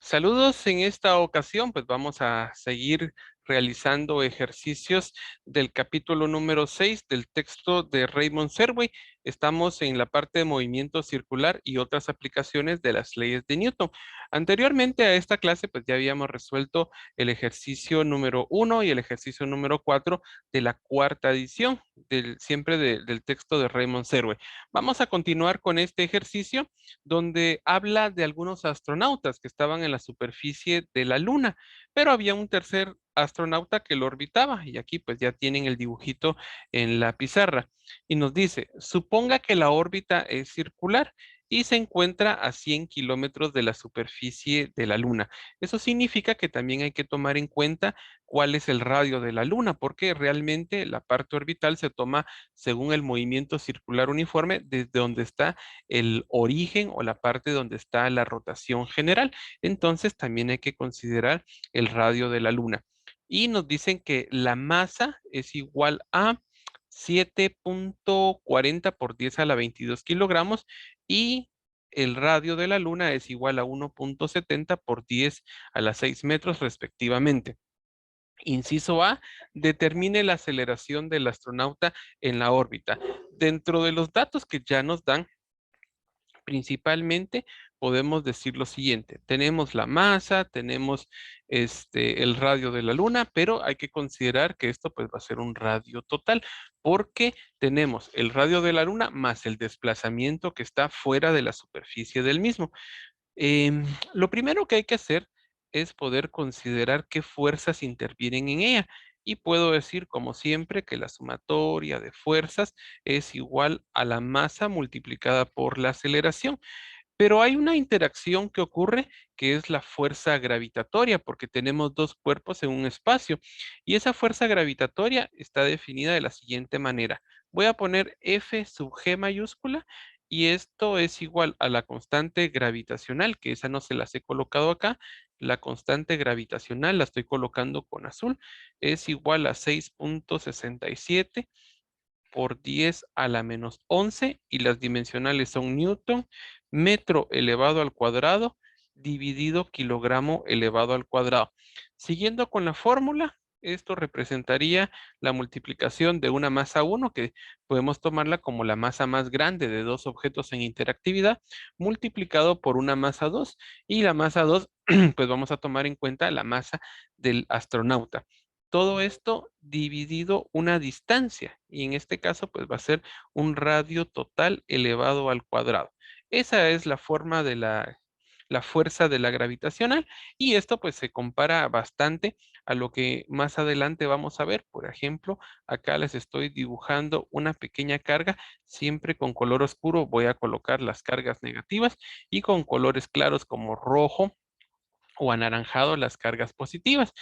Saludos, en esta ocasión pues vamos a seguir realizando ejercicios del capítulo número 6 del texto de Raymond Serway. Estamos en la parte de movimiento circular y otras aplicaciones de las leyes de Newton. Anteriormente a esta clase pues ya habíamos resuelto el ejercicio número 1 y el ejercicio número 4 de la cuarta edición del texto de Raymond Serway. Vamos a continuar con este ejercicio donde habla de algunos astronautas que estaban en la superficie de la Luna, pero había un tercer astronauta que lo orbitaba y aquí pues ya tienen el dibujito en la pizarra y nos dice, suponga que la órbita es circular y se encuentra a 100 kilómetros de la superficie de la Luna. Eso significa que también hay que tomar en cuenta cuál es el radio de la Luna, porque realmente la parte orbital se toma según el movimiento circular uniforme desde donde está el origen o la parte donde está la rotación general. Entonces también hay que considerar el radio de la Luna. Y nos dicen que la masa es igual a 7.40 por 10 a la 22 kilogramos y el radio de la Luna es igual a 1.70 por 10 a la 6 metros respectivamente. Inciso A, determine la aceleración del astronauta en la órbita. Dentro de los datos que ya nos dan, principalmente podemos decir lo siguiente, tenemos la masa, tenemos el radio de la Luna, pero hay que considerar que esto pues va a ser un radio total, porque tenemos el radio de la Luna más el desplazamiento que está fuera de la superficie del mismo. Lo primero que hay que hacer es poder considerar qué fuerzas intervienen en ella. Y puedo decir, como siempre, que la sumatoria de fuerzas es igual a la masa multiplicada por la aceleración. Pero hay una interacción que ocurre que es la fuerza gravitatoria, porque tenemos dos cuerpos en un espacio. Y esa fuerza gravitatoria está definida de la siguiente manera. Voy a poner F sub G mayúscula y esto es igual a la constante gravitacional, que esa no se las he colocado acá. La constante gravitacional la estoy colocando con azul. Es igual a 6.67 por 10 a la menos 11 y las dimensionales son Newton, metro elevado al cuadrado, dividido kilogramo elevado al cuadrado. Siguiendo con la fórmula, esto representaría la multiplicación de una masa 1, que podemos tomarla como la masa más grande de dos objetos en interactividad, multiplicado por una masa 2, y la masa 2, pues vamos a tomar en cuenta la masa del astronauta. Todo esto dividido una distancia y en este caso pues va a ser un radio total elevado al cuadrado. Esa es la forma de la fuerza de la gravitacional y esto pues se compara bastante a lo que más adelante vamos a ver. Por ejemplo, acá les estoy dibujando una pequeña carga, siempre con color oscuro voy a colocar las cargas negativas y con colores claros como rojo o anaranjado las cargas positivas.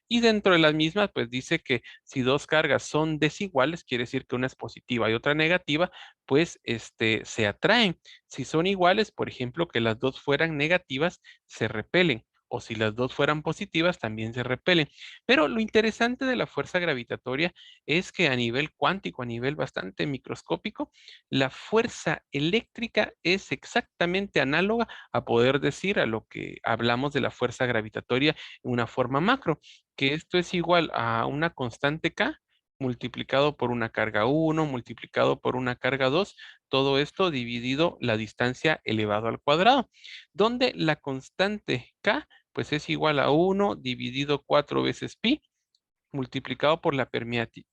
Y dentro de las mismas, pues dice que si dos cargas son desiguales, quiere decir que una es positiva y otra negativa, pues se atraen. Si son iguales, por ejemplo, que las dos fueran negativas, se repelen. O si las dos fueran positivas, también se repelen. Pero lo interesante de la fuerza gravitatoria es que a nivel cuántico, a nivel bastante microscópico, la fuerza eléctrica es exactamente análoga a poder decir a lo que hablamos de la fuerza gravitatoria en una forma macro, que esto es igual a una constante K multiplicado por una carga 1 multiplicado por una carga 2, todo esto dividido la distancia elevado al cuadrado, donde la constante K pues es igual a 1 dividido 4 veces pi multiplicado por la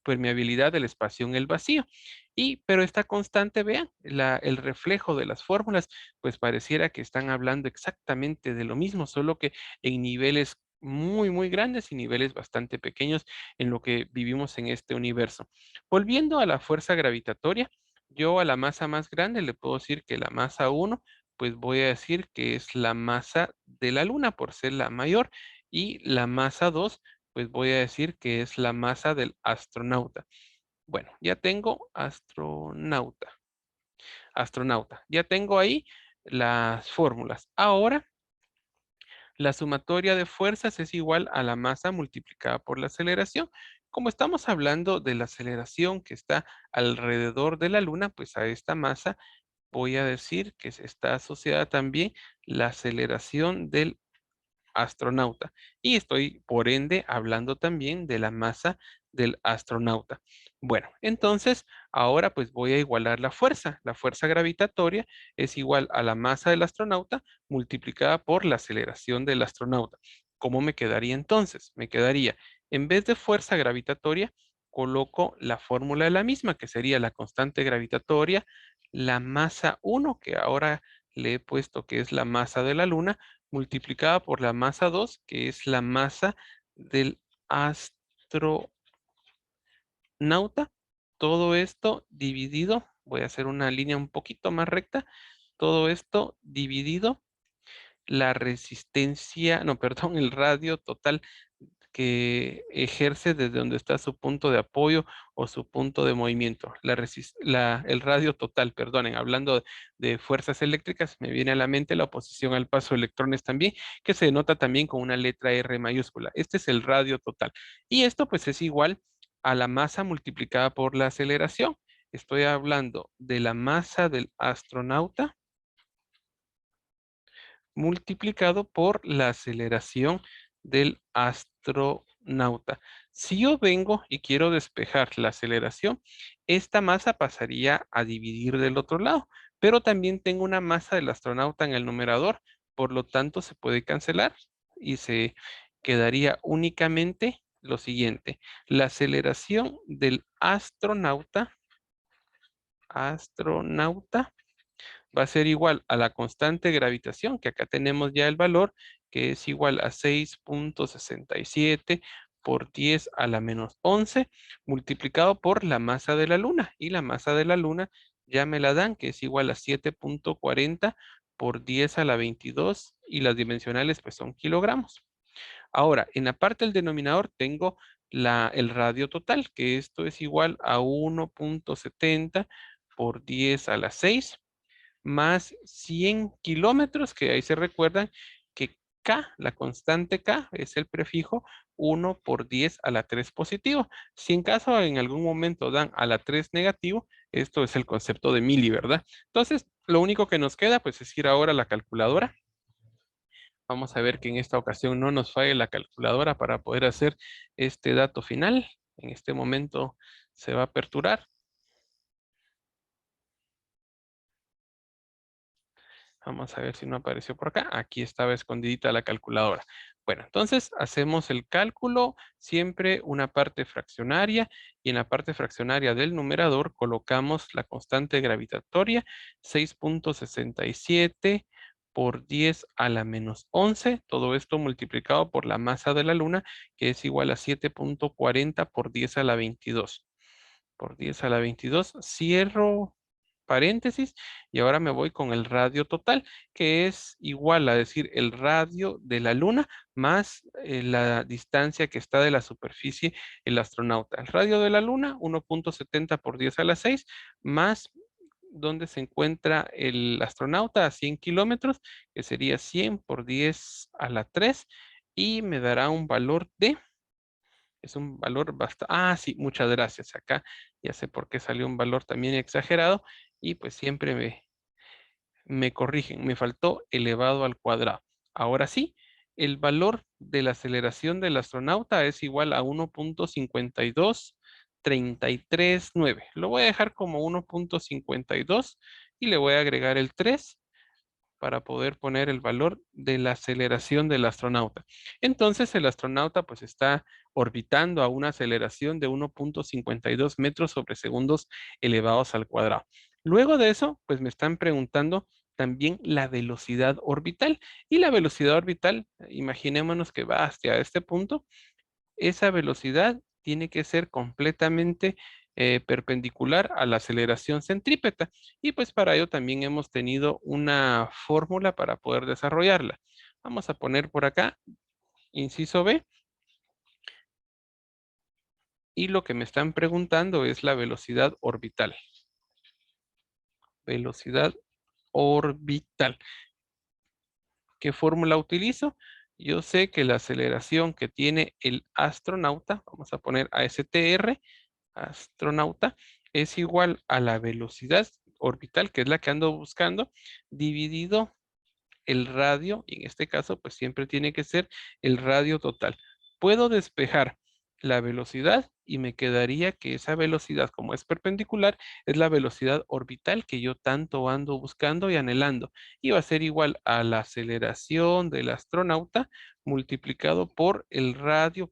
permeabilidad del espacio en el vacío. Pero esta constante, vean, el reflejo de las fórmulas, pues pareciera que están hablando exactamente de lo mismo, solo que en niveles muy, muy grandes y niveles bastante pequeños en lo que vivimos en este universo. Volviendo a la fuerza gravitatoria, yo a la masa más grande le puedo decir que la masa 1, pues voy a decir que es la masa de la Luna por ser la mayor y la masa 2 pues voy a decir que es la masa del astronauta. Bueno, ya tengo astronauta, astronauta. Ya tengo ahí las fórmulas. Ahora, la sumatoria de fuerzas es igual a la masa multiplicada por la aceleración. Como estamos hablando de la aceleración que está alrededor de la Luna, pues a esta masa voy a decir que está asociada también la aceleración del astronauta. Y estoy, por ende, hablando también de la masa del astronauta. Bueno, entonces, ahora pues voy a igualar la fuerza. La fuerza gravitatoria es igual a la masa del astronauta multiplicada por la aceleración del astronauta. ¿Cómo me quedaría entonces? Me quedaría, en vez de fuerza gravitatoria, coloco la fórmula de la misma, que sería la constante gravitatoria, la masa 1, que ahora le he puesto que es la masa de la Luna, multiplicada por la masa 2, que es la masa del astronauta. Todo esto dividido, voy a hacer una línea un poquito más recta, todo esto dividido la resistencia, no, perdón, el radio total que ejerce desde donde está su punto de apoyo o su punto de movimiento. El radio total, perdonen, hablando de fuerzas eléctricas, me viene a la mente la oposición al paso de electrones también, que se denota también con una letra R mayúscula. Este es el radio total. Y esto pues es igual a la masa multiplicada por la aceleración. Estoy hablando de la masa del astronauta multiplicado por la aceleración del astronauta. Si yo vengo y quiero despejar la aceleración, esta masa pasaría a dividir del otro lado, pero también tengo una masa del astronauta en el numerador, por lo tanto se puede cancelar y se quedaría únicamente lo siguiente: la aceleración del astronauta va a ser igual a la constante de gravitación, que acá tenemos ya el valor, que es igual a 6,67 por 10 a la menos 11, multiplicado por la masa de la Luna. Y la masa de la Luna ya me la dan, que es igual a 7,40 por 10 a la 22, y las dimensionales pues son kilogramos. Ahora, en la parte del denominador tengo el radio total, que esto es igual a 1,70 por 10 a la 6 más 100 kilómetros, que ahí se recuerdan que K, la constante K, es el prefijo 1 por 10 a la 3 positivo. Si en caso en algún momento dan a la 3 negativo, esto es el concepto de mili, ¿verdad? Entonces, lo único que nos queda, pues, es ir ahora a la calculadora. Vamos a ver que en esta ocasión no nos falle la calculadora para poder hacer este dato final. En este momento se va a aperturar. Vamos a ver si no apareció por acá. Aquí estaba escondidita la calculadora. Bueno, entonces hacemos el cálculo, siempre una parte fraccionaria, y en la parte fraccionaria del numerador colocamos la constante gravitatoria, 6,67 por 10 a la menos 11. Todo esto multiplicado por la masa de la Luna, que es igual a 7,40 por 10 a la 22. Por 10 a la 22, cierro paréntesis, y ahora me voy con el radio total, que es igual a decir el radio de la Luna más la distancia que está de la superficie el astronauta. El radio de la Luna, 1,70 por 10 a la 6, más donde se encuentra el astronauta a 100 kilómetros, que sería 100 por 10 a la 3, y me dará un valor de... Es un valor bastante... Ah, sí, muchas gracias. Acá ya sé por qué salió un valor también exagerado, y pues siempre me corrigen. Me faltó elevado al cuadrado. Ahora sí, el valor de la aceleración del astronauta es igual a 1,52339. Lo voy a dejar como 1,52 y le voy a agregar el 3 para poder poner el valor de la aceleración del astronauta. Entonces el astronauta pues está orbitando a una aceleración de 1,52 metros sobre segundos elevados al cuadrado. Luego de eso, pues me están preguntando también la velocidad orbital. Y la velocidad orbital, imaginémonos que va hacia este punto, esa velocidad tiene que ser completamente perpendicular a la aceleración centrípeta. Y pues para ello también hemos tenido una fórmula para poder desarrollarla. Vamos a poner por acá, inciso B, y lo que me están preguntando es la velocidad orbital. Velocidad orbital. ¿Qué fórmula utilizo? Yo sé que la aceleración que tiene el astronauta, vamos a poner ASTR, astronauta, es igual a la velocidad orbital, que es la que ando buscando, dividido el radio, y en este caso pues siempre tiene que ser el radio total. Puedo despejar la velocidad y me quedaría que esa velocidad, como es perpendicular, es la velocidad orbital que yo tanto ando buscando y anhelando. Y va a ser igual a la aceleración del astronauta multiplicado por el radio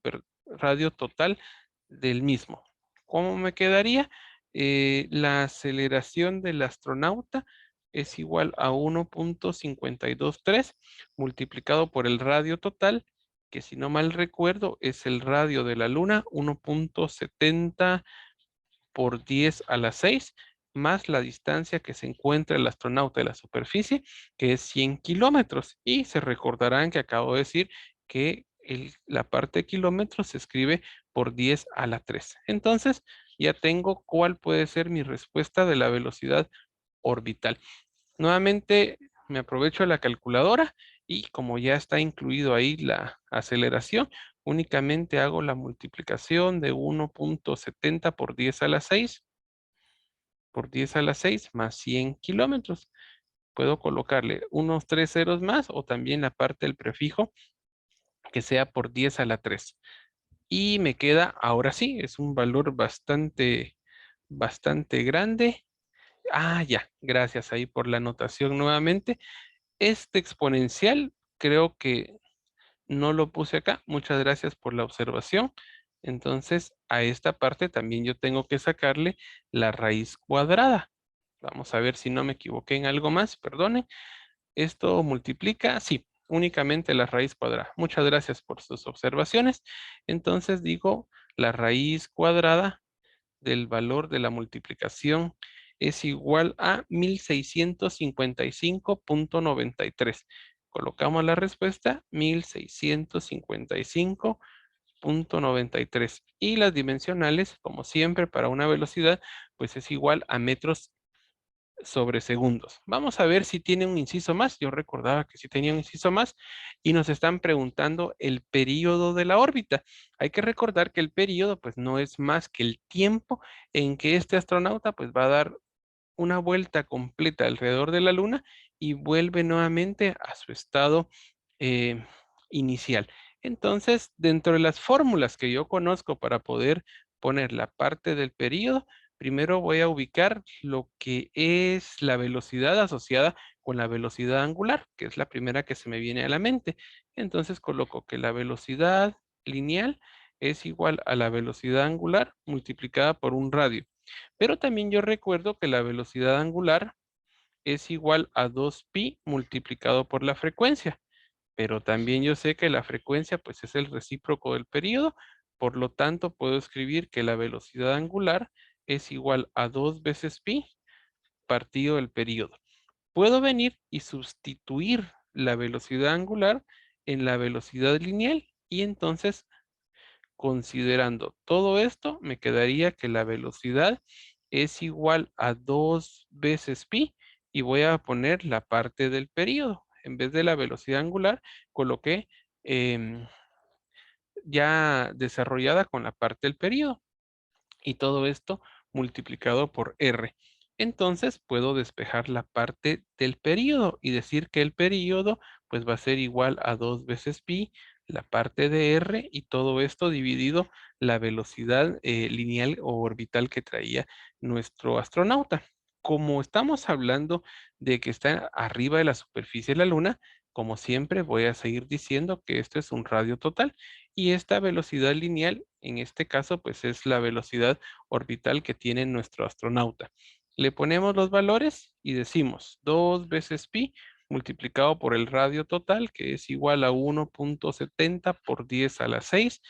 total del mismo. ¿Cómo me quedaría? La aceleración del astronauta es igual a 1,523 multiplicado por el radio total, que si no mal recuerdo es el radio de la Luna, 1,70 por 10 a la 6, más la distancia que se encuentra el astronauta de la superficie, que es 100 kilómetros. Y se recordarán que acabo de decir que la parte de kilómetros se escribe por 10 a la 3. Entonces, ya tengo cuál puede ser mi respuesta de la velocidad orbital. Nuevamente me aprovecho de la calculadora y como ya está incluido ahí la aceleración, únicamente hago la multiplicación de 1,70 por 10 a la 6 por 10 a la 6 más 100 kilómetros. Puedo colocarle unos 3 ceros más o también la parte del prefijo que sea por 10 a la 3. Y me queda, ahora sí, es un valor bastante grande. Ah, ya, gracias ahí por la anotación nuevamente. Este exponencial creo que no lo puse acá. Muchas gracias por la observación. Entonces, a esta parte también yo tengo que sacarle la raíz cuadrada. Vamos a ver si no me equivoqué en algo más, perdone. Esto multiplica, sí, únicamente la raíz cuadrada. Muchas gracias por sus observaciones. Entonces digo, la raíz cuadrada del valor de la multiplicación es igual a 1655,93. Colocamos la respuesta 1655,93. Y las dimensionales, como siempre, para una velocidad, pues es igual a metros sobre segundos. Vamos a ver si tiene un inciso más. Yo recordaba que sí tenía un inciso más y nos están preguntando el período de la órbita. Hay que recordar que el período pues no es más que el tiempo en que este astronauta pues va a dar una vuelta completa alrededor de la Luna y vuelve nuevamente a su estado eh, inicial. Entonces, dentro de las fórmulas que yo conozco para poder poner la parte del período, primero voy a ubicar lo que es la velocidad asociada con la velocidad angular, que es la primera que se me viene a la mente. Entonces coloco que la velocidad lineal es igual a la velocidad angular multiplicada por un radio. Pero también yo recuerdo que la velocidad angular es igual a 2pi multiplicado por la frecuencia. Pero también yo sé que la frecuencia pues es el recíproco del período, por lo tanto puedo escribir que la velocidad angular es igual a 2 veces pi partido del período. Puedo venir y sustituir la velocidad angular en la velocidad lineal y entonces considerando todo esto me quedaría que la velocidad es igual a 2 veces pi y voy a poner la parte del período. En vez de la velocidad angular, coloqué em, ya desarrollada con la parte del período y todo esto multiplicado por R. Entonces puedo despejar la parte del período y decir que el período pues va a ser igual a 2 veces pi, la parte de R y todo esto dividido la velocidad lineal o orbital que traía nuestro astronauta. Como estamos hablando de que está arriba de la superficie de la Luna, como siempre voy a seguir diciendo que esto es un radio total y esta velocidad lineal, en este caso, pues es la velocidad orbital que tiene nuestro astronauta. Le ponemos los valores y decimos 2 veces pi multiplicado por el radio total, que es igual a 1,70 por 10 a la 6,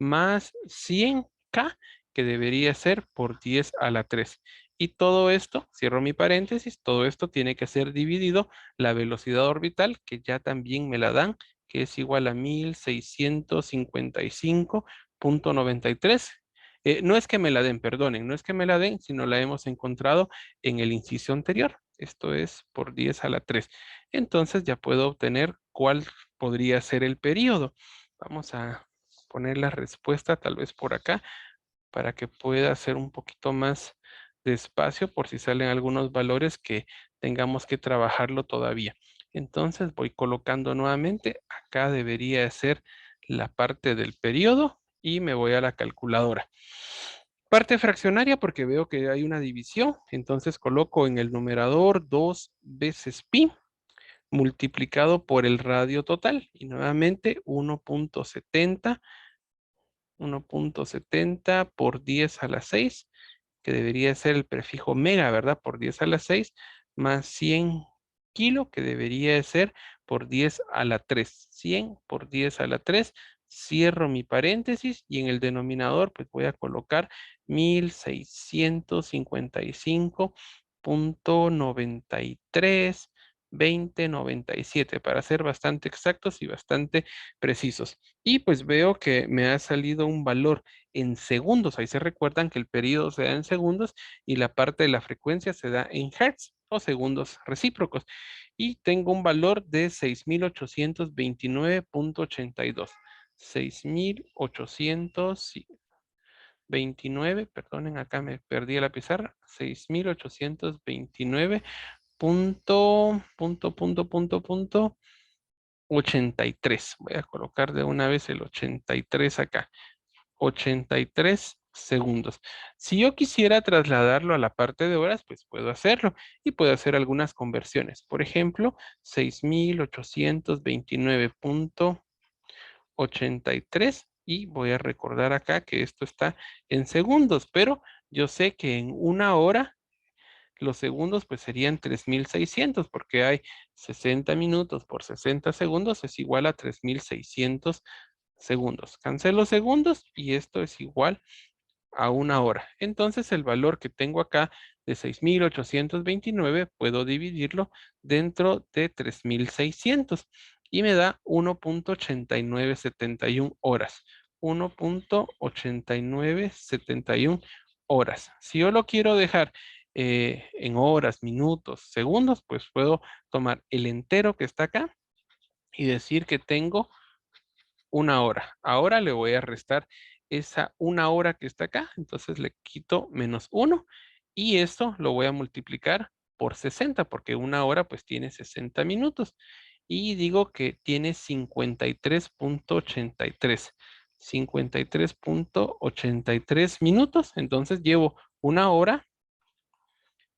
más 100K, que debería ser por 10 a la 3. Y todo esto, cierro mi paréntesis, todo esto tiene que ser dividido la velocidad orbital, que ya también me la dan, que es igual a 1655,93. No es que me la den, perdonen, no es que me la den, sino la hemos encontrado en el inciso anterior. Esto es por 10 a la 3. Entonces ya puedo obtener cuál podría ser el periodo. Vamos a poner la respuesta tal vez por acá para que pueda ser un poquito más despacio por si salen algunos valores que tengamos que trabajarlo todavía. Entonces voy colocando nuevamente. Acá debería ser la parte del periodo y me voy a la calculadora. Parte fraccionaria porque veo que hay una división. Entonces coloco en el numerador 2 veces pi multiplicado por el radio total. Y nuevamente 1.70 por 10 a la 6, que debería ser el prefijo mega, ¿verdad? Por 10 a la 6, más 100 kilo, que debería de ser por 10 a la 3. 100 por 10 a la 3. Cierro mi paréntesis y en el denominador pues voy a colocar 1655.932097 para ser bastante exactos y bastante precisos. Y pues veo que me ha salido un valor en segundos. Ahí se recuerdan que el periodo se da en segundos y la parte de la frecuencia se da en hertz o segundos recíprocos. Y tengo un valor de 6.829.82. 6.829, perdonen, acá me perdí la pizarra. 6.829 punto 83. Voy a colocar de una vez el 83 acá. 83 segundos. Si yo quisiera trasladarlo a la parte de horas, pues puedo hacerlo y puedo hacer algunas conversiones. Por ejemplo, 6.829.83 y voy a recordar acá que esto está en segundos, pero yo sé que en una hora los segundos pues serían 3.600 porque hay 60 minutos por 60 segundos es igual a 3.600 segundos. Cancelo segundos y esto es igual a una hora. Entonces el valor que tengo acá de 6.829 puedo dividirlo dentro de 3.600 y me da 1.8971 horas. 1.8971 horas. Si yo lo quiero dejar en horas, minutos, segundos, pues puedo tomar el entero que está acá y decir que tengo una hora. Ahora le voy a restar esa una hora que está acá. Entonces le quito menos uno y esto lo voy a multiplicar por 60 porque una hora pues tiene 60 minutos. Y digo que tiene 53.83. 53.83 minutos. Entonces llevo una hora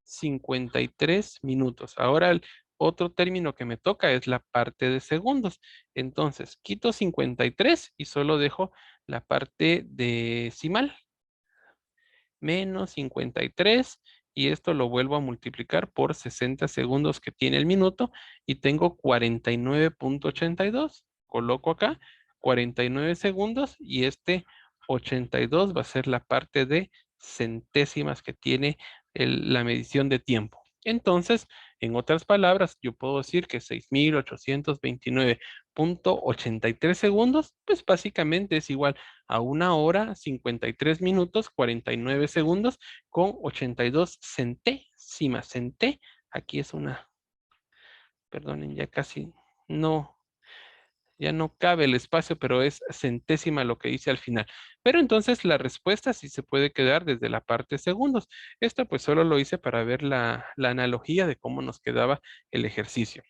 53 minutos. Ahora el otro término que me toca es la parte de segundos. Entonces, quito 53 y solo dejo la parte decimal. Menos 53 y esto lo vuelvo a multiplicar por 60 segundos que tiene el minuto y tengo 49.82. Coloco acá 49 segundos y este 82 va a ser la parte de centésimas que tiene la medición de tiempo. Entonces, en otras palabras, yo puedo decir que 6.829.83 segundos, pues básicamente es igual a una hora, 53 minutos, 49 segundos con 82 centésimas. Aquí es una, perdonen, ya casi no, ya no cabe el espacio, pero es centésima lo que hice al final. Pero entonces la respuesta sí se puede quedar desde la parte segundos. Esto pues solo lo hice para ver la analogía de cómo nos quedaba el ejercicio.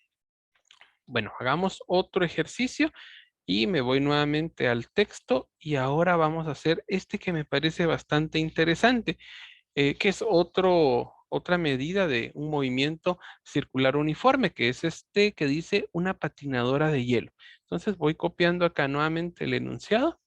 Bueno, hagamos otro ejercicio y me voy nuevamente al texto y ahora vamos a hacer este que me parece bastante interesante, que es otra medida de un movimiento circular uniforme, que es este que dice una patinadora de hielo. Entonces voy copiando acá nuevamente el enunciado,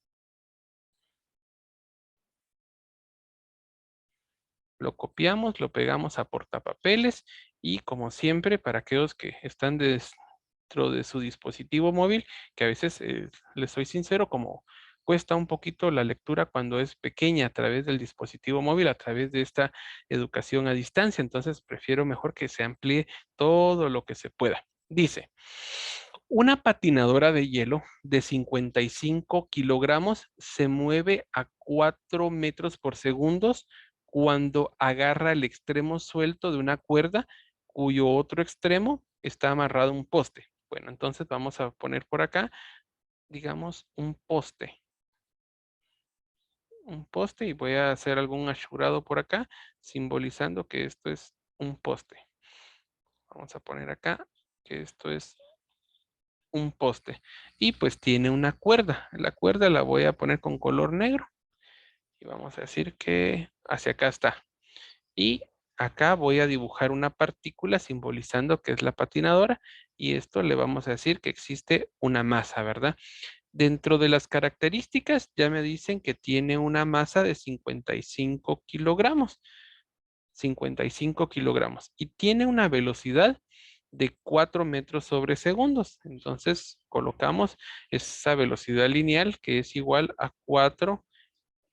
lo copiamos, lo pegamos a portapapeles y como siempre, para aquellos que están dentro de su dispositivo móvil, que a veces, les soy sincero, como cuesta un poquito la lectura cuando es pequeña a través del dispositivo móvil, a través de esta educación a distancia, entonces prefiero mejor que se amplíe todo lo que se pueda. Dice, una patinadora de hielo de 55 kilogramos se mueve a 4 metros por segundo cuando agarra el extremo suelto de una cuerda cuyo otro extremo está amarrado a un poste. Bueno, entonces vamos a poner por acá, digamos, un poste y voy a hacer algún asegurado por acá, simbolizando que esto es un poste. Vamos a poner acá que esto es un poste. Y pues tiene una cuerda. La cuerda la voy a poner con color negro. Y vamos a decir que hacia acá está. Y acá voy a dibujar una partícula simbolizando que es la patinadora. Y esto le vamos a decir que existe una masa, ¿verdad? Dentro de las características ya me dicen que tiene una masa de 55 kilogramos. 55 kilogramos. Y tiene una velocidad de 4 metros sobre segundos. Entonces colocamos esa velocidad lineal que es igual a 4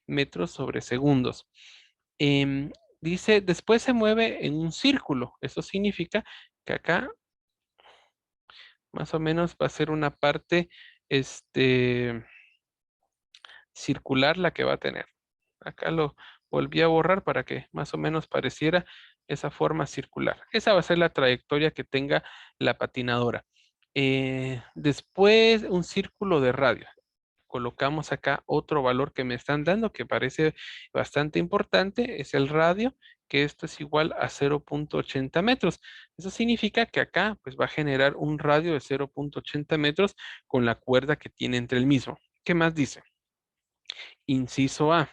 metros sobre segundos. Em, Dice, después se mueve en un círculo. Eso significa que acá más o menos va a ser una parte circular la que va a tener. Acá lo volví a borrar para que más o menos pareciera esa forma circular. Esa va a ser la trayectoria que tenga la patinadora. Después un círculo de radio. Colocamos acá otro valor que me están dando que parece bastante importante, es el radio, que esto es igual a 0.80 metros. Eso significa que acá pues va a generar un radio de 0.80 metros con la cuerda que tiene entre el mismo. ¿Qué más dice? Inciso A.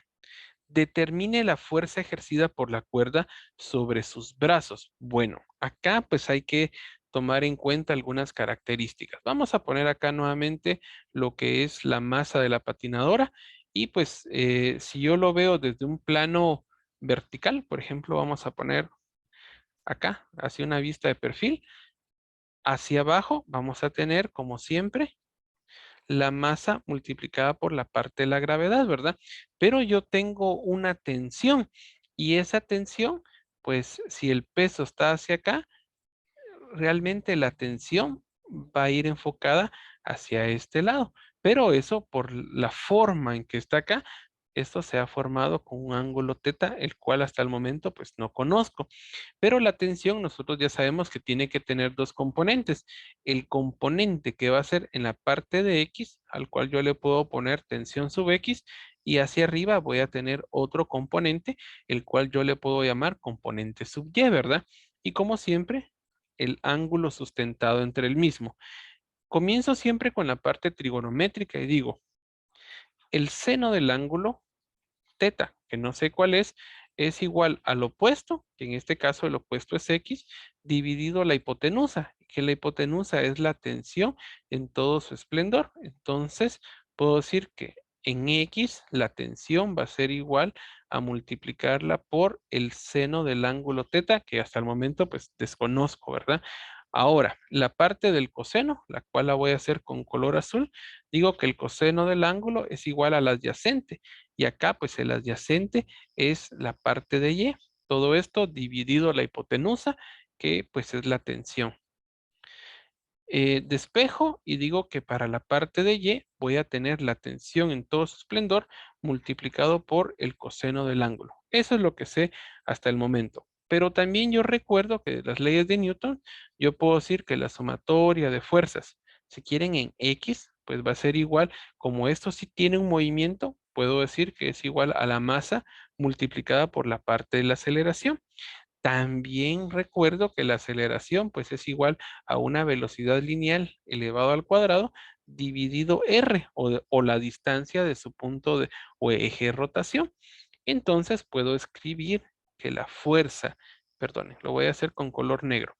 Determine la fuerza ejercida por la cuerda sobre sus brazos. Bueno, acá pues hay que tomar en cuenta algunas características. Vamos a poner acá nuevamente lo que es la masa de la patinadora y pues si yo lo veo desde un plano vertical, por ejemplo, vamos a poner acá, hacia una vista de perfil, hacia abajo vamos a tener como siempre la masa multiplicada por la parte de la gravedad, ¿verdad? Pero yo tengo una tensión y esa tensión, pues si el peso está hacia acá, realmente la tensión va a ir enfocada hacia este lado. Pero eso por la forma en que está acá, esto se ha formado con un ángulo teta, el cual hasta el momento pues no conozco. Pero la tensión nosotros ya sabemos que tiene que tener dos componentes. El componente que va a ser en la parte de X, al cual yo le puedo poner tensión sub X, y hacia arriba voy a tener otro componente, el cual yo le puedo llamar componente sub Y, ¿verdad? Y como siempre, el ángulo sustentado entre el mismo. Comienzo siempre con la parte trigonométrica y digo, el seno del ángulo teta, que no sé cuál es igual al opuesto, que en este caso el opuesto es X, dividido la hipotenusa, que la hipotenusa es la tensión en todo su esplendor. Entonces, puedo decir que en X la tensión va a ser igual a multiplicarla por el seno del ángulo teta, que hasta el momento pues desconozco, ¿verdad? Ahora, la parte del coseno, la cual la voy a hacer con color azul, digo que el coseno del ángulo es igual al adyacente. Y acá, pues el adyacente es la parte de Y. Todo esto dividido la hipotenusa, que pues es la tensión. Despejo y digo que para la parte de Y voy a tener la tensión en todo su esplendor multiplicado por el coseno del ángulo. Eso es lo que sé hasta el momento. Pero también yo recuerdo que de las leyes de Newton, yo puedo decir que la sumatoria de fuerzas, si quieren en X, pues va a ser igual, como esto sí tiene un movimiento, puedo decir que es igual a la masa multiplicada por la parte de la aceleración. También recuerdo que la aceleración pues es igual a una velocidad lineal elevado al cuadrado dividido r o la distancia de su punto de, o eje de rotación. Entonces puedo escribir que la fuerza, perdón, lo voy a hacer con color negro,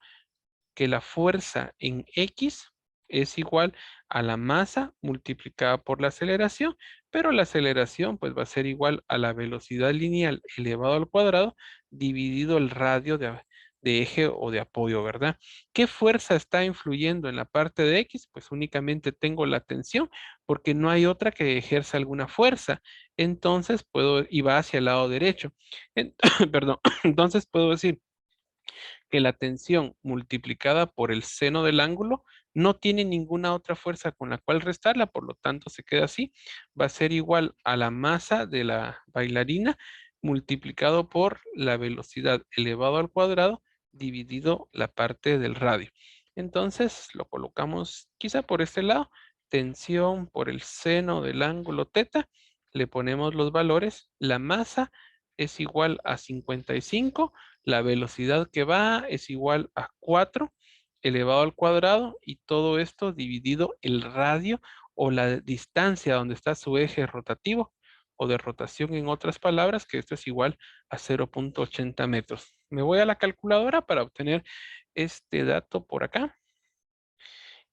que la fuerza en X es igual a la masa multiplicada por la aceleración, pero la aceleración pues va a ser igual a la velocidad lineal elevado al cuadrado dividido el radio de eje o de apoyo, ¿verdad? ¿Qué fuerza está influyendo en la parte de X? Pues únicamente tengo la tensión porque no hay otra que ejerza alguna fuerza. Entonces puedo, y va hacia el lado derecho. Perdón, entonces puedo decir que la tensión multiplicada por el seno del ángulo no tiene ninguna otra fuerza con la cual restarla, por lo tanto se queda así. Va a ser igual a la masa de la bailarina multiplicado por la velocidad elevado al cuadrado dividido la parte del radio. Entonces lo colocamos quizá por este lado, tensión por el seno del ángulo teta, le ponemos los valores, la masa es igual a 55, la velocidad que va es igual a 4 elevado al cuadrado y todo esto dividido el radio o la distancia donde está su eje rotativo o de rotación en otras palabras, que esto es igual a 0.80 metros. Me voy a la calculadora para obtener este dato por acá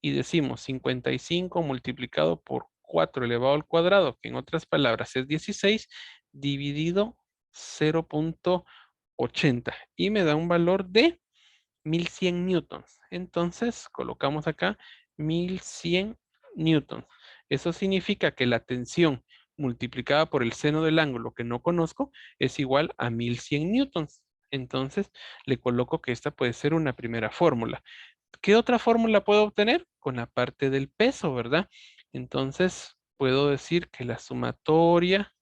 y decimos 55 multiplicado por 4 elevado al cuadrado, que en otras palabras es 16, dividido 0.80 y me da un valor de 1100 newtons. Entonces, colocamos acá 1100 newtons. Eso significa que la tensión multiplicada por el seno del ángulo que no conozco es igual a 1100 newtons. Entonces, le coloco que esta puede ser una primera fórmula. ¿Qué otra fórmula puedo obtener? Con la parte del peso, ¿verdad? Entonces, puedo decir que la sumatoria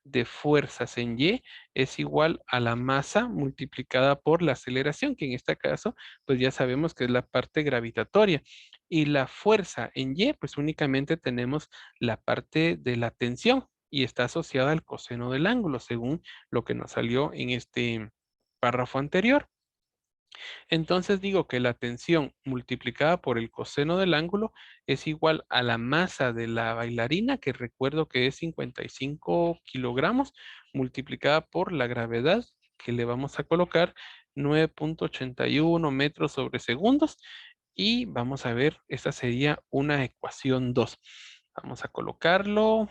de fuerzas en Y es igual a la masa multiplicada por la aceleración, que en este caso, pues ya sabemos que es la parte gravitatoria. Y la fuerza en Y, pues únicamente tenemos la parte de la tensión y está asociada al coseno del ángulo, según lo que nos salió en este párrafo anterior. Entonces digo que la tensión multiplicada por el coseno del ángulo es igual a la masa de la bailarina, que recuerdo que es 55 kilogramos, multiplicada por la gravedad, que le vamos a colocar 9.81 metros sobre segundos. Y vamos a ver, esta sería una ecuación 2. Vamos a colocarlo.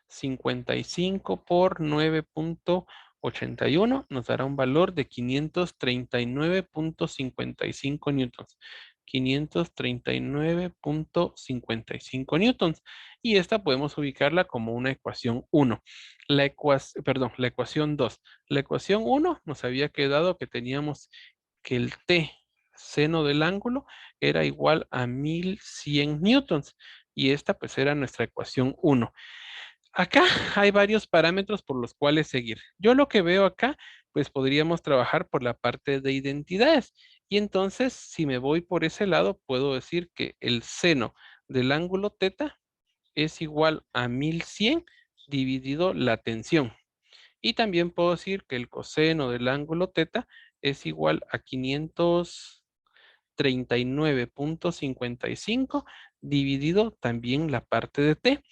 55 por 9.81 nos dará un valor de 539.55 newtons. 539.55 newtons. Y esta podemos ubicarla como una ecuación 1. La ecuación 2. La ecuación 1 nos había quedado que teníamos que el T seno del ángulo era igual a 1100 newtons. Y esta pues era nuestra ecuación 1. Acá hay varios parámetros por los cuales seguir. Yo lo que veo acá, pues podríamos trabajar por la parte de identidades. Y entonces, si me voy por ese lado, puedo decir que el seno del ángulo teta es igual a 1100 dividido la tensión. Y también puedo decir que el coseno del ángulo teta es igual a 539.55 dividido también la parte de t.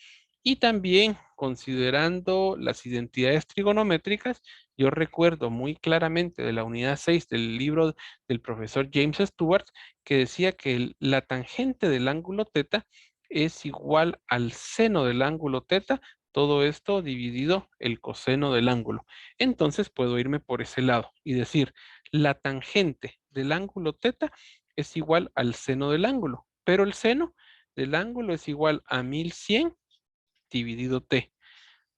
Y también considerando las identidades trigonométricas, yo recuerdo muy claramente de la unidad 6 del libro del profesor James Stewart que decía que la tangente del ángulo teta es igual al seno del ángulo teta, todo esto dividido el coseno del ángulo. Entonces puedo irme por ese lado y decir, la tangente del ángulo teta es igual al seno del ángulo, pero el seno del ángulo es igual a 1100 dividido t,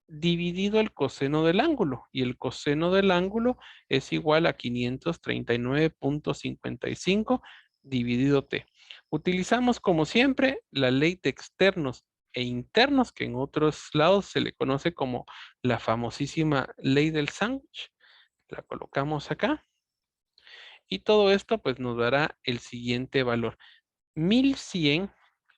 dividido el coseno del ángulo, y el coseno del ángulo es igual a 539.55 dividido t. Utilizamos como siempre la ley de externos e internos, que en otros lados se le conoce como la famosísima ley del sándwich. La colocamos acá y todo esto pues nos dará el siguiente valor. 1100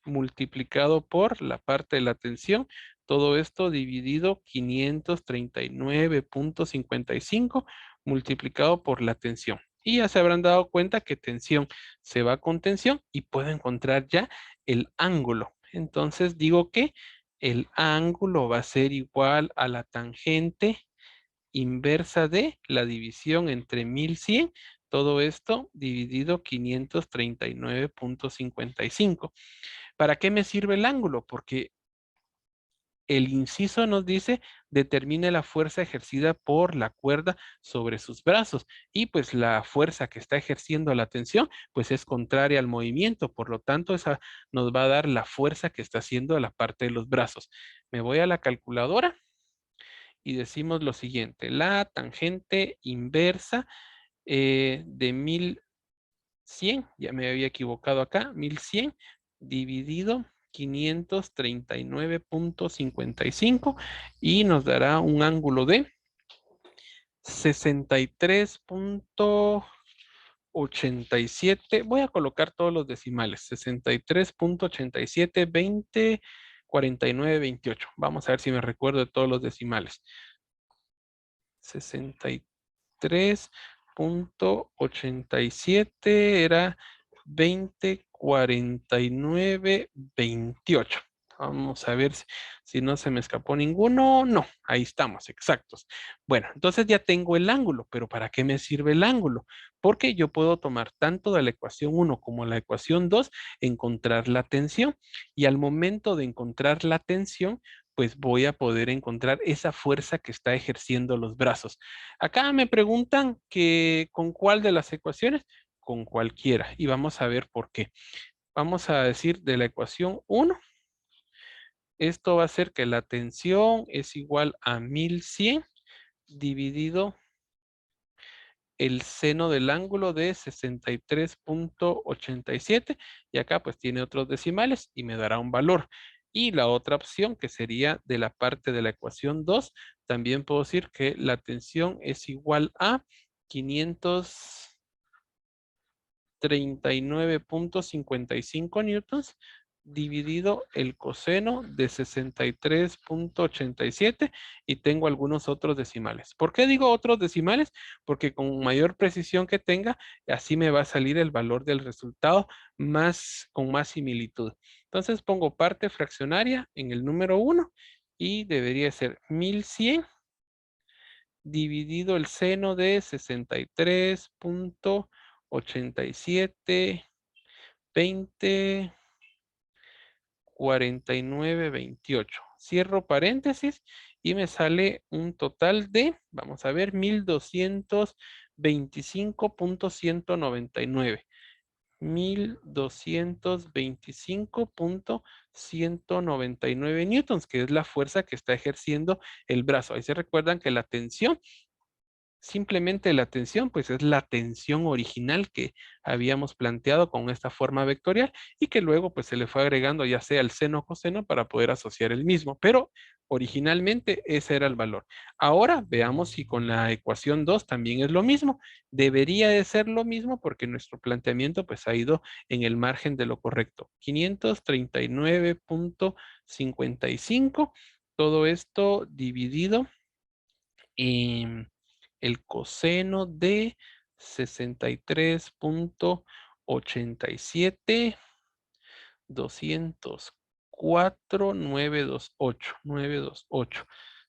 multiplicado por la parte de la tensión, todo esto dividido 539.55 multiplicado por la tensión. Y ya se habrán dado cuenta que tensión se va con tensión y puedo encontrar ya el ángulo. Entonces digo que el ángulo va a ser igual a la tangente inversa de la división entre 1100, todo esto dividido 539.55. ¿Para qué me sirve el ángulo? Porque el inciso nos dice determine la fuerza ejercida por la cuerda sobre sus brazos y pues la fuerza que está ejerciendo la tensión pues es contraria al movimiento, por lo tanto esa nos va a dar la fuerza que está haciendo la parte de los brazos. Me voy a la calculadora y decimos lo siguiente, la tangente inversa de 1100, ya me había equivocado acá, 1100 dividido 539.55 y nos dará un ángulo de 63.87. Voy a colocar todos los decimales, 63.87, 20, 49, 28. Vamos a ver si me recuerdo de todos los decimales. 63.87 era 20, 49, 28. Vamos a ver si no se me escapó ninguno. No, ahí estamos, exactos. Bueno, entonces ya tengo el ángulo, pero ¿para qué me sirve el ángulo? Porque yo puedo tomar tanto de la ecuación 1 como la ecuación 2, encontrar la tensión. Y al momento de encontrar la tensión, pues voy a poder encontrar esa fuerza que está ejerciendo los brazos. Acá me preguntan que con cuál de las ecuaciones, con cualquiera. Y vamos a ver por qué. Vamos a decir de la ecuación 1, esto va a ser que la tensión es igual a 1100 dividido el seno del ángulo de 63,87 y acá pues tiene otros decimales y me dará un valor. Y la otra opción que sería de la parte de la ecuación 2, también puedo decir que la tensión es igual a 539,55 newtons dividido el coseno de 63,87 y tengo algunos otros decimales. ¿Por qué digo otros decimales? Porque con mayor precisión que tenga, así me va a salir el valor del resultado con más similitud. Entonces pongo parte fraccionaria en el número 1 y debería ser 1100 dividido el seno de 63,87, 20, 49, 28. Cierro paréntesis y me sale un total de, vamos a ver, 1225,199. 1225,199 newtons, que es la fuerza que está ejerciendo el brazo. Ahí se recuerdan que la tensión, simplemente la tensión, pues es la tensión original que habíamos planteado con esta forma vectorial y que luego pues se le fue agregando ya sea el seno o coseno para poder asociar el mismo, pero originalmente ese era el valor. Ahora veamos si con la ecuación 2 también es lo mismo. Debería de ser lo mismo porque nuestro planteamiento pues ha ido en el margen de lo correcto. 539,55. Todo esto dividido en el coseno de 63,87, 204,928.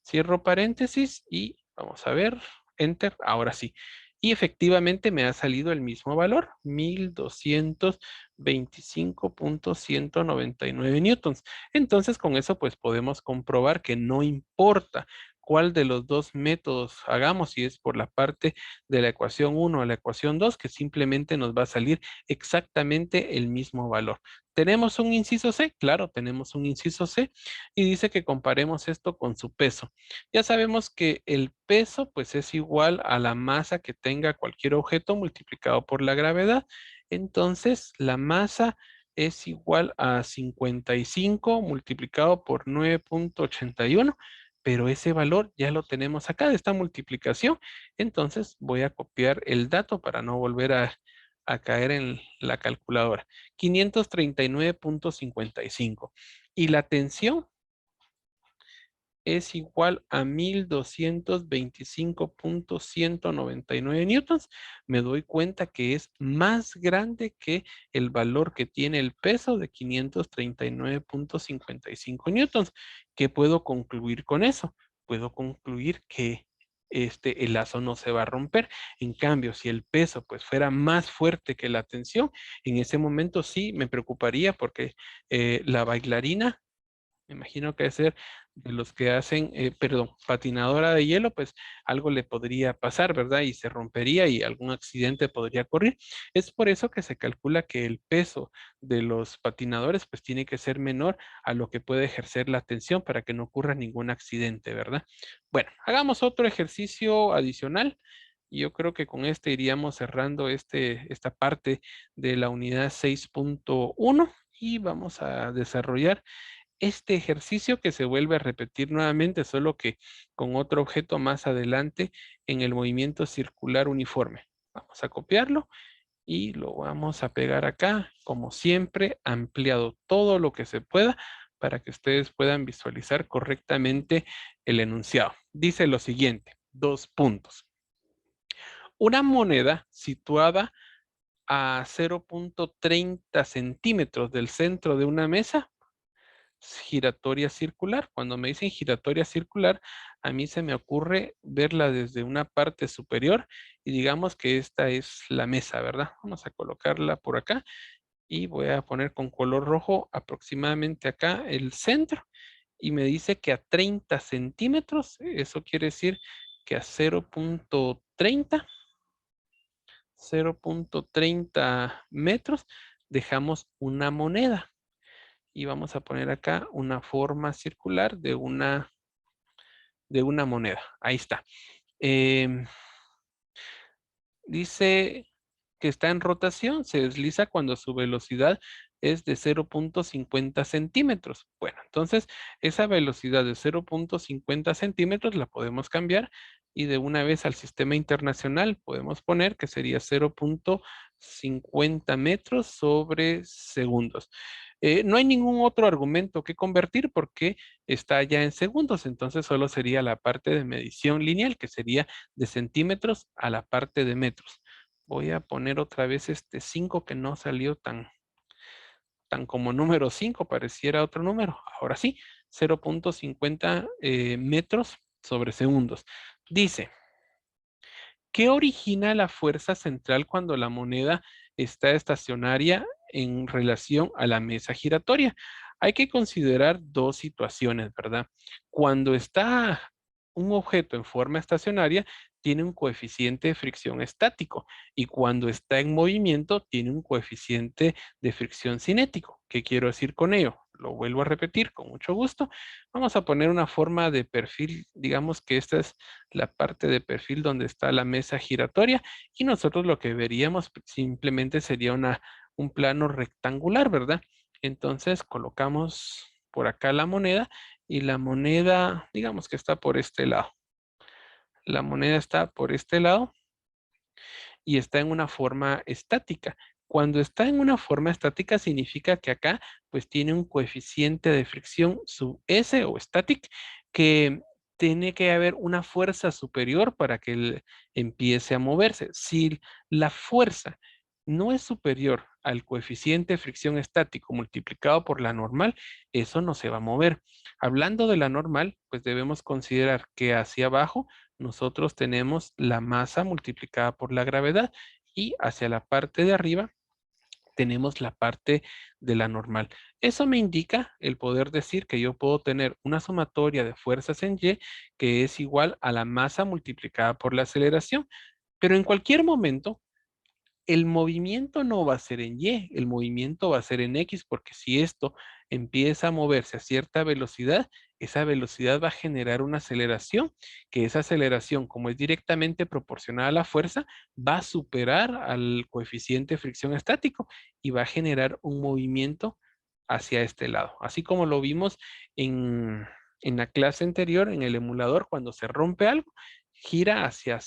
Cierro paréntesis y vamos a ver, enter, ahora sí. Y efectivamente me ha salido el mismo valor, 1225,199 newtons. Entonces con eso pues podemos comprobar que no importa cuál de los dos métodos hagamos, si es por la parte de la ecuación 1 o la ecuación 2, que simplemente nos va a salir exactamente el mismo valor. ¿Tenemos un inciso C? Claro, tenemos un inciso C y dice que comparemos esto con su peso. Ya sabemos que el peso pues es igual a la masa que tenga cualquier objeto multiplicado por la gravedad. Entonces, la masa es igual a 55 multiplicado por 9,81, pero ese valor ya lo tenemos acá de esta multiplicación. Entonces, voy a copiar el dato para no volver a caer en la calculadora. 539,55. Y la tensión es igual a 1225,199 newtons. Me doy cuenta que es más grande que el valor que tiene el peso de 539,55 newtons. ¿Qué puedo concluir con eso? Puedo concluir que el lazo no se va a romper. En cambio, si el peso pues fuera más fuerte que la tensión, en ese momento sí me preocuparía porque la bailarina, me imagino que debe ser de los que hacen, perdón, patinadora de hielo, pues algo le podría pasar, ¿verdad? Y se rompería y algún accidente podría ocurrir. Es por eso que se calcula que el peso de los patinadores, pues tiene que ser menor a lo que puede ejercer la tensión para que no ocurra ningún accidente, ¿verdad? Bueno, hagamos otro ejercicio adicional. Yo creo que con este iríamos cerrando esta parte de la unidad 6,1 y vamos a desarrollar este ejercicio que se vuelve a repetir nuevamente, solo que con otro objeto más adelante en el movimiento circular uniforme. Vamos a copiarlo y lo vamos a pegar acá, como siempre, ampliado todo lo que se pueda para que ustedes puedan visualizar correctamente el enunciado. Dice lo siguiente, 2 puntos. Una moneda situada a 0.30 centímetros del centro de una mesa giratoria circular. Cuando me dicen giratoria circular, a mí se me ocurre verla desde una parte superior y digamos que esta es la mesa, ¿verdad? Vamos a colocarla por acá y voy a poner con color rojo aproximadamente acá el centro y me dice que a 30 centímetros, eso quiere decir que a 0.30 metros dejamos una moneda y vamos a poner acá una forma circular de una moneda. Ahí está. Em, Dice que está en rotación, se desliza cuando su velocidad es de 0.50 centímetros. Bueno, entonces esa velocidad de 0.50 centímetros la podemos cambiar y de una vez al sistema internacional podemos poner que sería 0.50 metros sobre segundos. No hay ningún otro argumento que convertir porque está ya en segundos, entonces solo sería la parte de medición lineal, que sería de centímetros a la parte de metros. Voy a poner otra vez este 5 que no salió tan como número 5, pareciera otro número. Ahora sí, 0.50 metros sobre segundos. Dice, ¿qué origina la fuerza central cuando la moneda está estacionaria en relación a la mesa giratoria? Hay que considerar dos situaciones, ¿verdad? Cuando está un objeto en forma estacionaria, tiene un coeficiente de fricción estático y cuando está en movimiento, tiene un coeficiente de fricción cinético. ¿Qué quiero decir con ello? Lo vuelvo a repetir con mucho gusto. Vamos a poner una forma de perfil, digamos que esta es la parte de perfil donde está la mesa giratoria y nosotros lo que veríamos simplemente sería un plano rectangular, ¿verdad? Entonces colocamos por acá la moneda y la moneda, digamos que está por este lado. La moneda está por este lado y está en una forma estática. Cuando está en una forma estática significa que acá pues tiene un coeficiente de fricción sub S o static que tiene que haber una fuerza superior para que él empiece a moverse. Si la fuerza no es superior al coeficiente de fricción estático multiplicado por la normal, eso no se va a mover. Hablando de la normal, pues debemos considerar que hacia abajo nosotros tenemos la masa multiplicada por la gravedad y hacia la parte de arriba tenemos la parte de la normal. Eso me indica el poder decir que yo puedo tener una sumatoria de fuerzas en Y que es igual a la masa multiplicada por la aceleración. Pero en cualquier momento el movimiento no va a ser en Y, el movimiento va a ser en X, porque si esto empieza a moverse a cierta velocidad, esa velocidad va a generar una aceleración, que esa aceleración, como es directamente proporcional a la fuerza, va a superar al coeficiente de fricción estático y va a generar un movimiento hacia este lado. Así como lo vimos en la clase anterior, en el emulador, cuando se rompe algo, gira hacia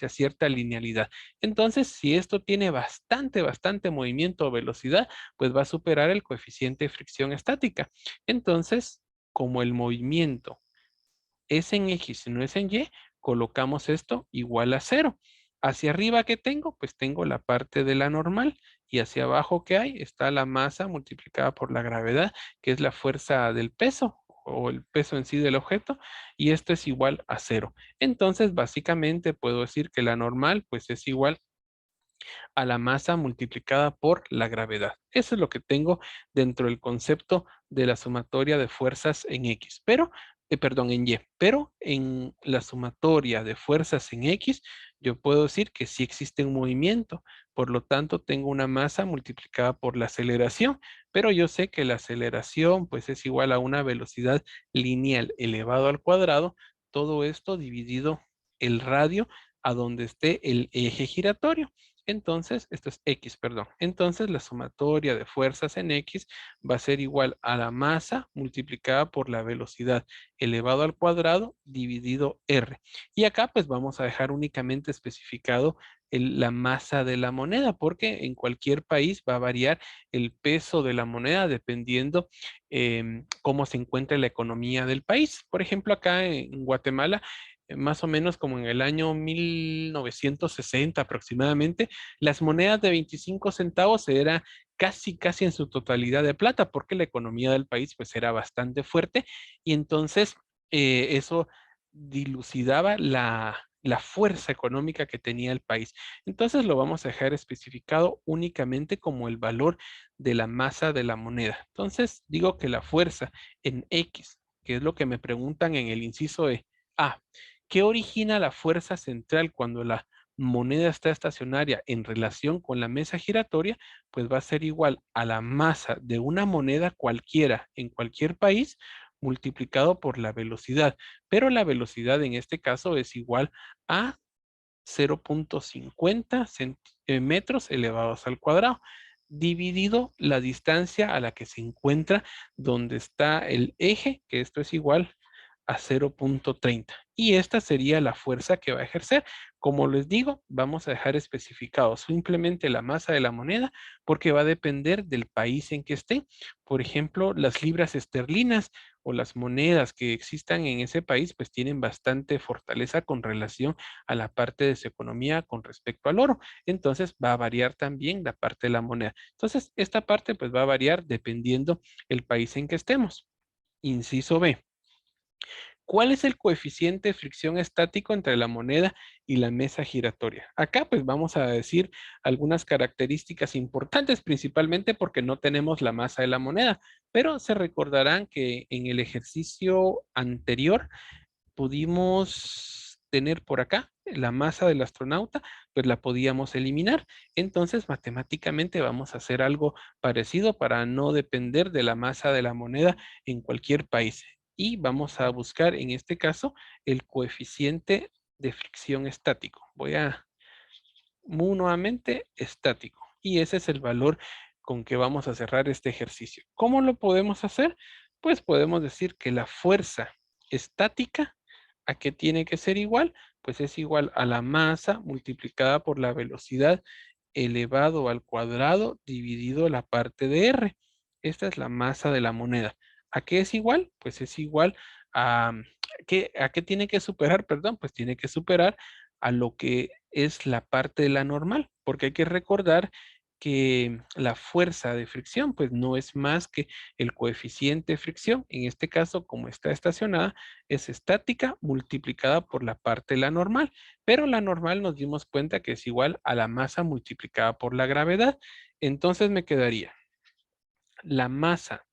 cierta linealidad. Entonces, si esto tiene bastante movimiento o velocidad, pues va a superar el coeficiente de fricción estática. Entonces, como el movimiento es en X y no es en Y, colocamos esto igual a cero. Hacia arriba, ¿qué tengo? Pues tengo la parte de la normal y hacia abajo, ¿qué hay? Está la masa multiplicada por la gravedad, que es la fuerza del peso o el peso en sí del objeto, y esto es igual a cero. Entonces, básicamente puedo decir que la normal, pues es igual a la masa multiplicada por la gravedad. Eso es lo que tengo dentro del concepto de la sumatoria de fuerzas en X, perdón, en Y. Pero en la sumatoria de fuerzas en X, yo puedo decir que sí existe un movimiento. Por lo tanto, tengo una masa multiplicada por la aceleración, pero yo sé que la aceleración pues es igual a una velocidad lineal elevado al cuadrado, todo esto dividido el radio a donde esté el eje giratorio. Entonces, esto es X, perdón. Entonces, la sumatoria de fuerzas en X va a ser igual a la masa multiplicada por la velocidad elevado al cuadrado dividido R. Y acá pues vamos a dejar únicamente especificado la masa de la moneda, porque en cualquier país va a variar el peso de la moneda dependiendo cómo se encuentre la economía del país. Por ejemplo, acá en Guatemala, más o menos como en el año 1960 aproximadamente, las monedas de 25 centavos era casi en su totalidad de plata, porque la economía del país pues era bastante fuerte y entonces eso dilucidaba la fuerza económica que tenía el país. Entonces lo vamos a dejar especificado únicamente como el valor de la masa de la moneda. Entonces digo que la fuerza en X, que es lo que me preguntan en el inciso de A, ¿qué origina la fuerza central cuando la moneda está estacionaria en relación con la mesa giratoria? Pues va a ser igual a la masa de una moneda cualquiera en cualquier país multiplicado por la velocidad. Pero la velocidad en este caso es igual a 0.50 metros elevados al cuadrado, dividido la distancia a la que se encuentra donde está el eje, que esto es igual a 0.30. Y esta sería la fuerza que va a ejercer. Como les digo, vamos a dejar especificado simplemente la masa de la moneda porque va a depender del país en que esté. Por ejemplo, las libras esterlinas o las monedas que existan en ese país, pues tienen bastante fortaleza con relación a la parte de su economía con respecto al oro. Entonces va a variar también la parte de la moneda. Entonces, esta parte pues va a variar dependiendo el país en que estemos. Inciso B. ¿Cuál es el coeficiente de fricción estático entre la moneda y la mesa giratoria? Acá pues vamos a decir algunas características importantes, principalmente porque no tenemos la masa de la moneda, pero se recordarán que en el ejercicio anterior pudimos tener por acá la masa del astronauta, pues la podíamos eliminar. Entonces, matemáticamente vamos a hacer algo parecido para no depender de la masa de la moneda en cualquier país. Y vamos a buscar en este caso el coeficiente de fricción estático. Voy a nuevamente estático. Y ese es el valor con que vamos a cerrar este ejercicio. ¿Cómo lo podemos hacer? Pues podemos decir que la fuerza estática, ¿a qué tiene que ser igual? Pues es igual a la masa multiplicada por la velocidad elevado al cuadrado dividido la parte de R. Esta es la masa de la moneda. ¿A qué es igual? Pues es igual a, ¿a qué tiene que superar? Perdón, pues tiene que superar a lo que es la parte de la normal, porque hay que recordar que la fuerza de fricción pues no es más que el coeficiente de fricción, en este caso como está estacionada, es estática multiplicada por la parte de la normal, pero la normal nos dimos cuenta que es igual a la masa multiplicada por la gravedad, entonces me quedaría la masa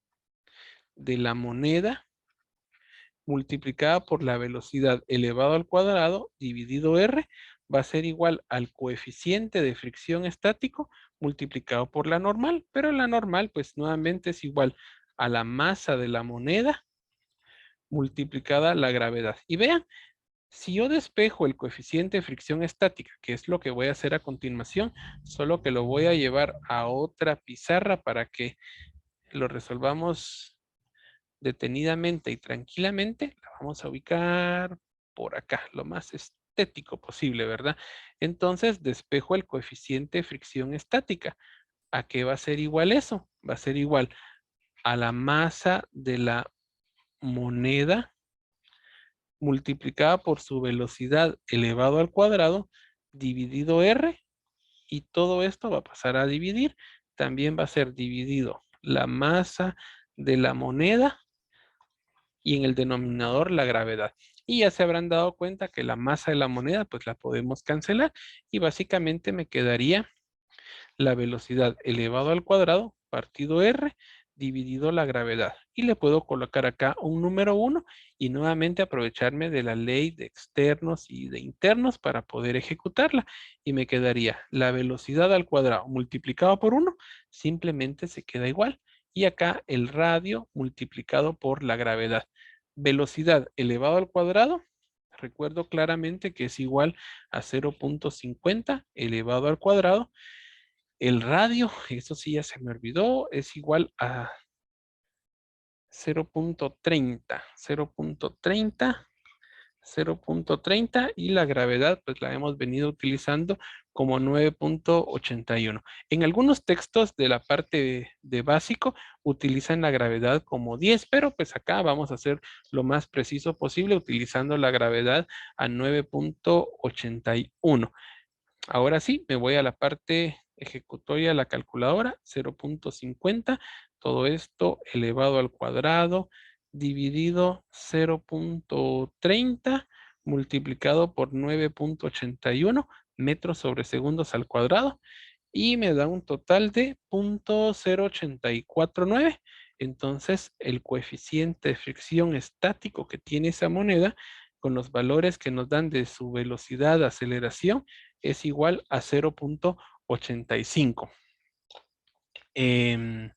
de la moneda multiplicada por la velocidad elevado al cuadrado dividido R va a ser igual al coeficiente de fricción estático multiplicado por la normal, pero la normal pues nuevamente es igual a la masa de la moneda multiplicada la gravedad. Y vean, si yo despejo el coeficiente de fricción estática, que es lo que voy a hacer a continuación, solo que lo voy a llevar a otra pizarra para que lo resolvamos detenidamente y tranquilamente, la vamos a ubicar por acá, lo más estético posible, ¿verdad? Entonces, despejo el coeficiente de fricción estática. ¿A qué va a ser igual eso? Va a ser igual a la masa de la moneda multiplicada por su velocidad elevado al cuadrado dividido R y todo esto va a pasar a dividir. También va a ser dividido la masa de la moneda y en el denominador la gravedad. Y ya se habrán dado cuenta que la masa de la moneda pues la podemos cancelar y básicamente me quedaría la velocidad elevado al cuadrado partido R dividido la gravedad. Y le puedo colocar acá un número 1 y nuevamente aprovecharme de la ley de externos y de internos para poder ejecutarla. Y me quedaría la velocidad al cuadrado multiplicado por 1, simplemente se queda igual. Y acá el radio multiplicado por la gravedad. Velocidad elevado al cuadrado, recuerdo claramente que es igual a 0.50 elevado al cuadrado. El radio, eso sí ya se me olvidó, es igual a 0.30 0.30 y la gravedad pues la hemos venido utilizando como 9.81. En algunos textos de la parte de básico utilizan la gravedad como 10, pero pues acá vamos a hacer lo más preciso posible utilizando la gravedad a 9.81. Ahora sí, me voy a la parte ejecutoria, la calculadora, 0.50, todo esto elevado al cuadrado, dividido 0.30, multiplicado por 9.81 metros sobre segundos al cuadrado, y me da un total de 0.0849. Entonces, el coeficiente de fricción estático que tiene esa moneda con los valores que nos dan de su velocidad de aceleración es igual a 0.85. Em,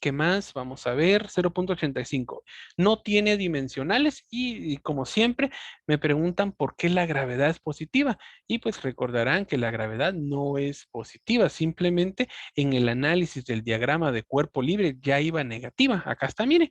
¿Qué más? Vamos a ver, 0.85. No tiene dimensionales y como siempre me preguntan por qué la gravedad es positiva. Y pues recordarán que la gravedad no es positiva, simplemente en el análisis del diagrama de cuerpo libre ya iba negativa. Acá está, mire,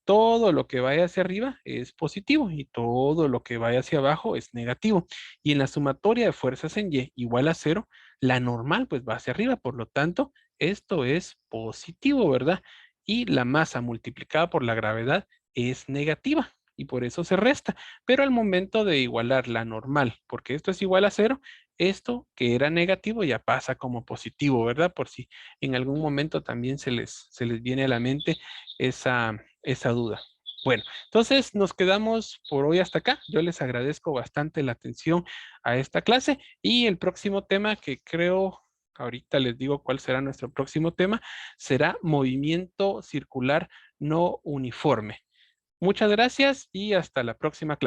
todo lo que vaya hacia arriba es positivo y todo lo que vaya hacia abajo es negativo. Y en la sumatoria de fuerzas en Y igual a cero, la normal pues va hacia arriba. Por lo tanto, esto es positivo, ¿verdad? Y la masa multiplicada por la gravedad es negativa y por eso se resta. Pero al momento de igualar la normal, porque esto es igual a cero, esto que era negativo ya pasa como positivo, ¿verdad? Por si en algún momento también se les viene a la mente esa duda. Bueno, entonces nos quedamos por hoy hasta acá. Yo les agradezco bastante la atención a esta clase y el próximo tema que creo, ahorita les digo cuál será nuestro próximo tema, será movimiento circular no uniforme. Muchas gracias y hasta la próxima clase.